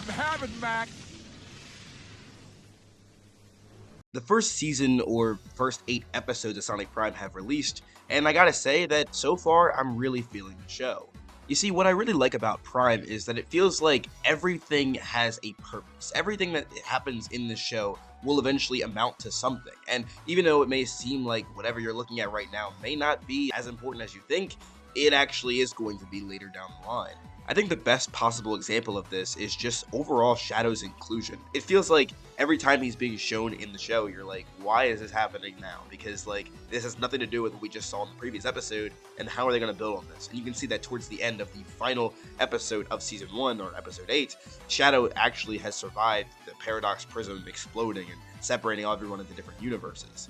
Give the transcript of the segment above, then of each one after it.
am having, Mac. The first season or first 8 episodes of Sonic Prime have released, and I gotta say that so far I'm really feeling the show. You see, what I really like about Prime is that it feels like everything has a purpose. Everything that happens in the show will eventually amount to something, and even though it may seem like whatever you're looking at right now may not be as important as you think, it actually is going to be later down the line. I think the best possible example of this is just overall Shadow's inclusion. It feels like every time he's being shown in the show, you're like, why is this happening now? Because like this has nothing to do with what we just saw in the previous episode, and how are they going to build on this? And you can see that towards the end of the final episode of season 1 or episode 8, Shadow actually has survived the Paradox Prism exploding and separating everyone into different universes.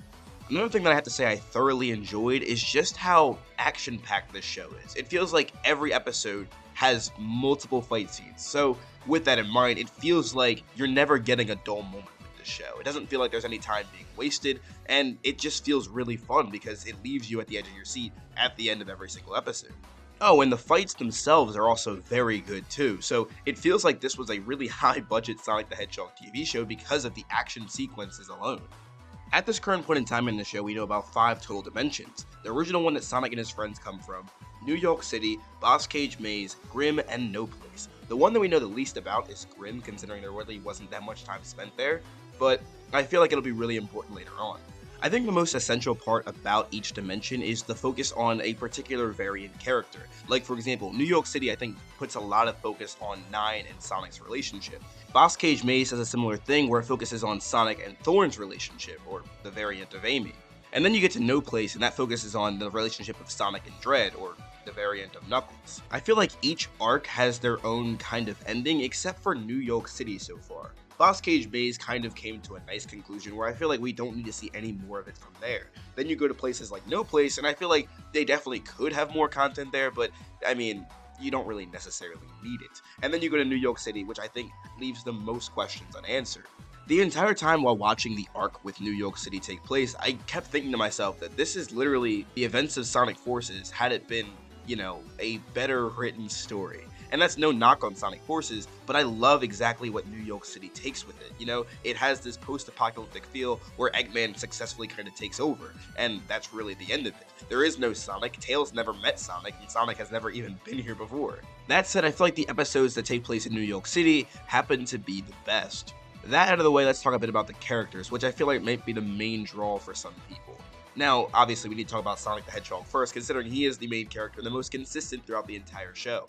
Another thing that I have to say I thoroughly enjoyed is just how action-packed this show is. It feels like every episode has multiple fight scenes. So with that in mind, it feels like you're never getting a dull moment with this show. It doesn't feel like there's any time being wasted, and it just feels really fun because it leaves you at the edge of your seat at the end of every single episode. Oh, and the fights themselves are also very good too, so it feels like this was a really high-budget Sonic the Hedgehog TV show because of the action sequences alone. At this current point in time in the show, we know about 5 total dimensions. The original one that Sonic and his friends come from, New York City, Boss Cage Maze, Grimm, and No Place. The one that we know the least about is Grimm, considering there really wasn't that much time spent there, but I feel like it'll be really important later on. I think the most essential part about each dimension is the focus on a particular variant character. Like for example, New York City I think puts a lot of focus on Nine and Sonic's relationship. Boss Cage Maze has a similar thing where it focuses on Sonic and Thorn's relationship, or the variant of Amy. And then you get to No Place and that focuses on the relationship of Sonic and Dread, or the variant of Knuckles. I feel like each arc has their own kind of ending except for New York City so far. Boss Cage Maze kind of came to a nice conclusion where I feel like we don't need to see any more of it from there. Then you go to places like No Place, and I feel like they definitely could have more content there, but I mean, you don't really necessarily need it. And then you go to New York City, which I think leaves the most questions unanswered. The entire time while watching the arc with New York City take place, I kept thinking to myself that this is literally the events of Sonic Forces had it been, you know, a better written story. And that's no knock on Sonic Forces, but I love exactly what New York City takes with it. You know, it has this post-apocalyptic feel where Eggman successfully kind of takes over, and that's really the end of it. There is no Sonic, Tails never met Sonic, and Sonic has never even been here before. That said, I feel like the episodes that take place in New York City happen to be the best. That out of the way, let's talk a bit about the characters, which I feel like might be the main draw for some people. Now, obviously, we need to talk about Sonic the Hedgehog first, considering he is the main character and the most consistent throughout the entire show.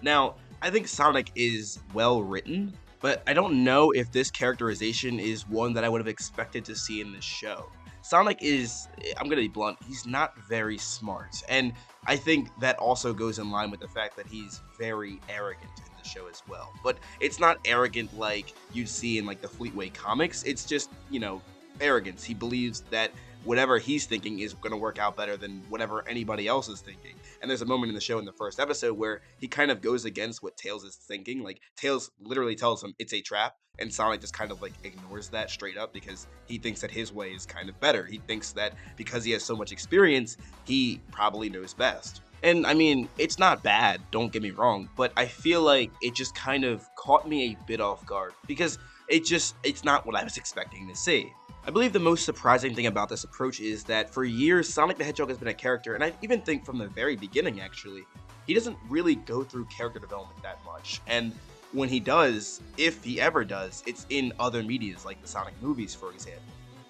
Now, I think Sonic is well written, but I don't know if this characterization is one that I would have expected to see in this show. Sonic is, I'm gonna be blunt, he's not very smart, and I think that also goes in line with the fact that he's very arrogant in the show as well. But it's not arrogant like you'd see in like the Fleetway comics, it's just, you know, arrogance. He believes that whatever he's thinking is going to work out better than whatever anybody else is thinking. And there's a moment in the show in the first episode where he kind of goes against what Tails is thinking. Like, Tails literally tells him it's a trap, and Sonic just kind of like ignores that straight up because he thinks that his way is kind of better. He thinks that because he has so much experience, he probably knows best. And I mean, it's not bad, don't get me wrong, but I feel like it just kind of caught me a bit off guard because it's not what I was expecting to see. I believe the most surprising thing about this approach is that for years, Sonic the Hedgehog has been a character, and I even think from the very beginning actually, he doesn't really go through character development that much. And when he does, if he ever does, it's in other medias like the Sonic movies, for example.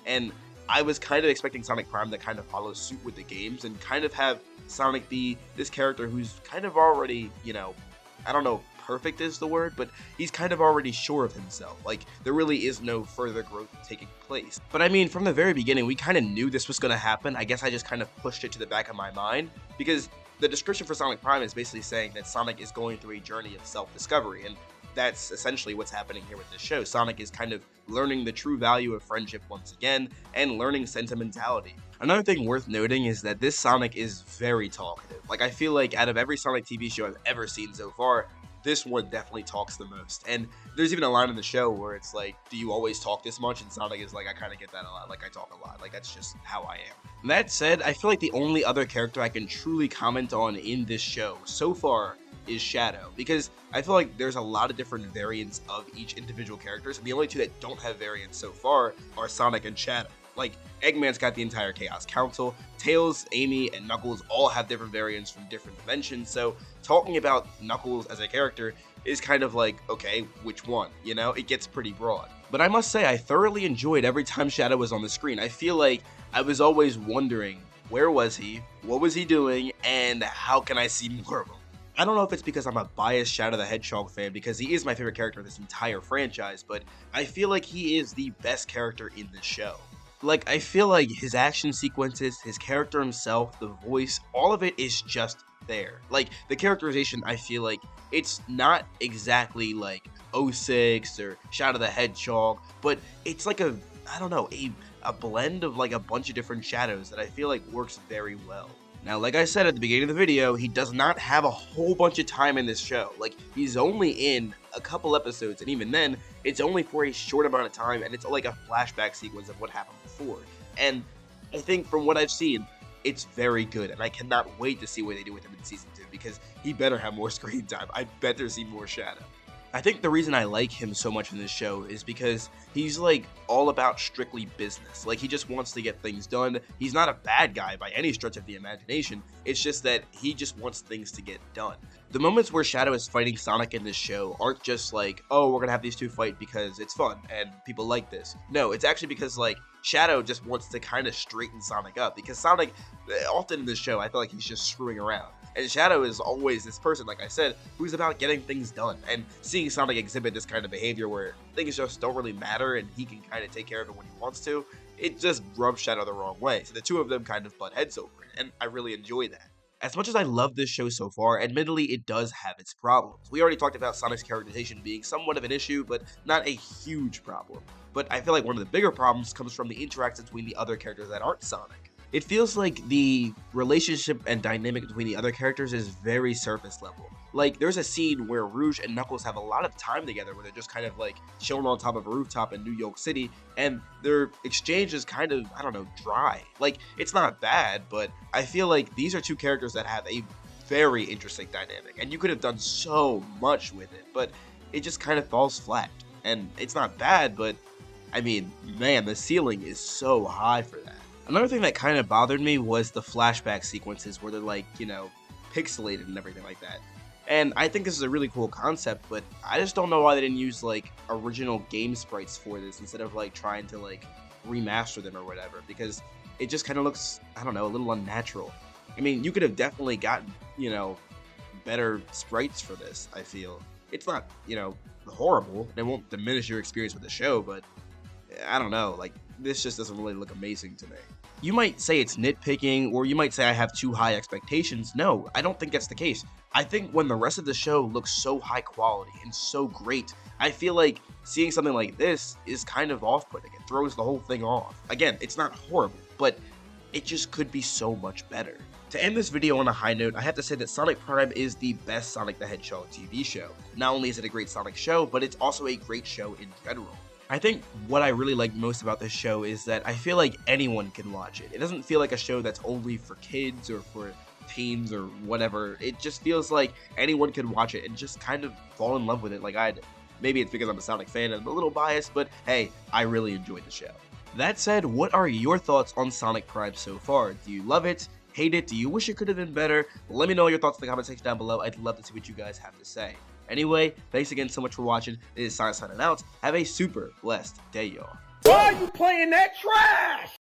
And I was kind of expecting Sonic Prime to kind of follow suit with the games and kind of have Sonic be this character who's kind of already, you know, I don't know, perfect is the word, but he's kind of already sure of himself. Like, there really is no further growth taking place. But I mean, from the very beginning, we kind of knew this was going to happen. I guess I just kind of pushed it to the back of my mind because the description for Sonic Prime is basically saying that Sonic is going through a journey of self-discovery, and that's essentially what's happening here with this show. Sonic is kind of learning the true value of friendship once again, and learning sentimentality. Another thing worth noting is that this Sonic is very talkative. Like, I feel like out of every Sonic TV show I've ever seen so far, this one definitely talks the most. And there's even a line in the show where it's like, do you always talk this much? And Sonic is like, I kind of get that a lot. Like, I talk a lot. Like, that's just how I am. That said, I feel like the only other character I can truly comment on in this show so far is Shadow, because I feel like there's a lot of different variants of each individual characters, and the only two that don't have variants so far are Sonic and Shadow. Like, Eggman's got the entire Chaos Council, Tails, Amy, and Knuckles all have different variants from different dimensions, so talking about Knuckles as a character is kind of like, okay, which one? You know, it gets pretty broad. But I must say, I thoroughly enjoyed every time Shadow was on the screen. I feel like I was always wondering, where was he, what was he doing, and how can I see more of him? I don't know if it's because I'm a biased Shadow the Hedgehog fan, because he is my favorite character in this entire franchise, but I feel like he is the best character in the show. Like, I feel like his action sequences, his character himself, the voice, all of it is just there. Like, the characterization, I feel like it's not exactly like 06 or Shadow the Hedgehog, but it's like a, I don't know, a blend of like a bunch of different Shadows that I feel like works very well. Now, like I said at the beginning of the video, he does not have a whole bunch of time in this show. Like, he's only in a couple episodes, and even then, it's only for a short amount of time, and it's like a flashback sequence of what happened before. And I think from what I've seen, it's very good, and I cannot wait to see what they do with him in Season 2, because he better have more screen time. I better see more Shadow. I think the reason I like him so much in this show is because he's like all about strictly business. Like, he just wants to get things done. He's not a bad guy by any stretch of the imagination. It's just that he just wants things to get done. The moments where Shadow is fighting Sonic in this show aren't just like, oh, we're gonna have these two fight because it's fun and people like this. No, it's actually because like Shadow just wants to kind of straighten Sonic up, because Sonic, often in this show, I feel like he's just screwing around. And Shadow is always this person, like I said, who's about getting things done. And seeing Sonic exhibit this kind of behavior where things just don't really matter and he can kind of take care of it when he wants to, it just rubs Shadow the wrong way. So the two of them kind of butt heads over it, and I really enjoy that. As much as I love this show so far, admittedly it does have its problems. We already talked about Sonic's characterization being somewhat of an issue, but not a huge problem. But I feel like one of the bigger problems comes from the interactions between the other characters that aren't Sonic. It feels like the relationship and dynamic between the other characters is very surface level. Like, there's a scene where Rouge and Knuckles have a lot of time together where they're just kind of like chilling on top of a rooftop in New York City, and their exchange is kind of, I don't know, dry. Like, it's not bad, but I feel like these are two characters that have a very interesting dynamic, and you could have done so much with it, but it just kind of falls flat. And it's not bad, but I mean, man, the ceiling is so high for that. Another thing that kind of bothered me was the flashback sequences where they're like, you know, pixelated and everything like that. And I think this is a really cool concept, but I just don't know why they didn't use like original game sprites for this instead of like trying to like remaster them or whatever, because it just kind of looks, I don't know, a little unnatural. I mean, you could have definitely gotten, you know, better sprites for this, I feel. It's not, you know, horrible. It won't diminish your experience with the show, but I don't know, like, this just doesn't really look amazing to me. You might say it's nitpicking, or you might say I have too high expectations. No, I don't think that's the case. I think when the rest of the show looks so high quality and so great, I feel like seeing something like this is kind of off-putting. It throws the whole thing off. Again, it's not horrible, but it just could be so much better. To end this video on a high note, I have to say that Sonic Prime is the best Sonic the Hedgehog TV show. Not only is it a great Sonic show, but it's also a great show in general. I think what I really like most about this show is that I feel like anyone can watch it. It doesn't feel like a show that's only for kids or for teens or whatever. It just feels like anyone could watch it and just kind of fall in love with it like I did. Maybe it's because I'm a Sonic fan and I'm a little biased, but hey, I really enjoyed the show. That said, what are your thoughts on Sonic Prime so far? Do you love it? Hate it? Do you wish it could have been better? Let me know your thoughts in the comment section down below. I'd love to see what you guys have to say. Anyway, thanks again so much for watching. This is Sonic signing out. Have a super blessed day, y'all. Why are you playing that trash?